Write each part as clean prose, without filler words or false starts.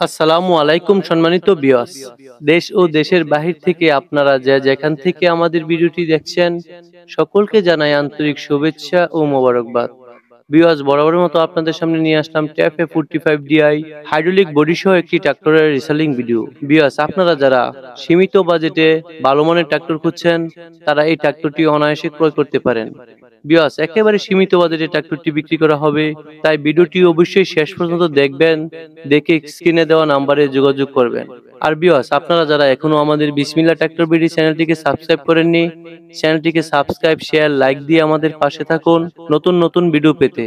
আসসালামু আলাইকুম সম্মানিত ভিউয়ার্স। দেশ ও দেশের বাহির থেকে আপনারা যেখান থেকে আমাদের ভিডিওটি দেখছেন, সকলকে জানাই আন্তরিক শুভেচ্ছা ও মোবারকবাদ। ভিউয়ার্স, বরাবরের মতো আপনাদের সামনে নিয়ে আসলাম ট্যাফে 45 DI হাইড্রোলিক বডি সহ একটি ট্রাক্টরের রিসেলিং ভিডিও। ভিউয়ার্স, আপনারা যারা সীমিত বাজেটে ভালো মানের ট্রাক্টর খুঁজছেন, তারা এই ট্রাক্টরটি অনায়াসে ক্রয় করতে পারেন। ভিউয়ার্স, একেবারে সীমিত বাজেটে ট্রাক্টরটি বিক্রি করা হবে, তাই ভিডিওটি অবশ্যই শেষ পর্যন্ত দেখবেন। দেখে স্ক্রিনে দেওয়া নাম্বারে যোগাযোগ করবেন। আর ভিউয়ার্স, আপনারা যারা এখনো আমাদের বিসমিল্লাহ ট্রাক্টর বিডি চ্যানেলটিকে সাবস্ক্রাইব করেননি, চ্যানেলটিকে সাবস্ক্রাইব, শেয়ার, লাইক দিয়ে আমাদের পাশে থাকুন নতুন নতুন ভিডিও পেতে।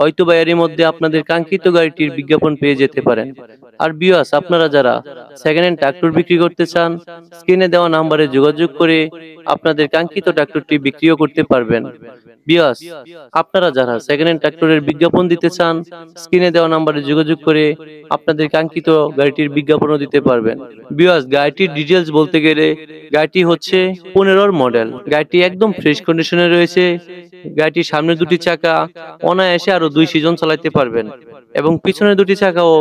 হয়তোবা এরই মধ্যে আপনাদের কাঙ্ক্ষিত গাড়িটির বিজ্ঞাপন পেয়ে যেতে পারেন। আর ভিউয়ার্স, আপনারা যারা সেকেন্ড হ্যান্ড ট্রাক্টর বিক্রি করতে চান, স্ক্রিনে দেওয়া নাম্বারে যোগাযোগ করে আপনাদের কাঙ্ক্ষিত ট্রাক্টরটি বিক্রিও করতে পারবেন। ভিউয়ার্স, আপনারা যারা সেকেন্ড হ্যান্ড ট্রাক্টরের বিজ্ঞাপন দিতে চান, স্ক্রিনে দেওয়া নাম্বারে যোগাযোগ করে আপনাদের কাঙ্ক্ষিত গাড়িটির বিজ্ঞাপনও দিতে পারবেন। ভিউয়ার্স, গাড়িটির ডিটেলস বলতে গেলে, গাড়িটি হচ্ছে 15 মডেল। গাড়িটি একদম ফ্রেশ কন্ডিশনে রয়েছে। গাড়িটির সামনে দুটি চাকা অনায়াসে আরো 2 সিজন চালাতে পারবেন এবং পিছনের দুটি চাকাও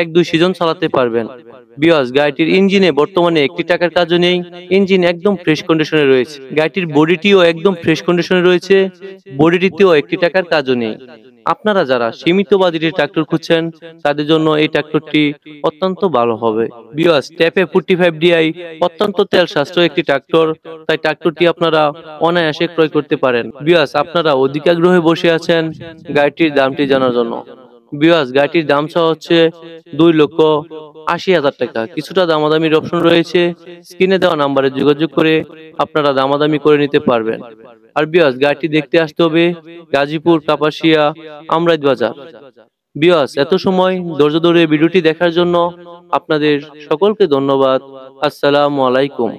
1-2 সিজন চালাতে পারবেন। ভিউয়ার্স, গাড়িটির ইঞ্জিনে বর্তমানে একটি টাকার কাজও নেই। ইঞ্জিন একদম ফ্রেশ কন্ডিশনে রয়েছে। গাড়িটির বডিটিও একদম ফ্রেশ কন্ডিশনে রয়েছে। বডিটিতেও একটি টাকার কাজও নেই। আপনারা যারা সীমিত বাজেটের ট্রাক্টর খুঁজছেন, তাদের জন্য এই ট্রাক্টরটি অত্যন্ত ভালো হবে। ভিউয়ার্স, ট্যাপে 45 DI অত্যন্ত তেল সাশ্রয় একটি ট্রাক্টর, তাই ট্রাক্টরটি আপনারা অনায়াসে ক্রয় করতে পারেন। ভিউয়ার্স, আপনারা অধিক আগ্রহে বসে আছেন গাড়িটির দামটি জানার জন্য। ভিউয়ার্স, গাড়িটির দাম চাওয়া হচ্ছে 2,80,000 টাকা। কিছুটা দামাদামির অপশন রয়েছে। স্ক্রিনে দেওয়া নাম্বারে যোগাযোগ করে আপনারা দামাদামি করে নিতে পারবেন। আর ভিউয়ার্স, গাড়িটি দেখতে আসতে হবে গাজীপুর, কাপাসিয়া, আমরাইত বাজার। ভিউয়ার্স, এত সময় ধৈর্য ধরে ভিডিওটি দেখার জন্য আপনাদের সকলকে ধন্যবাদ। আসসালামু আলাইকুম।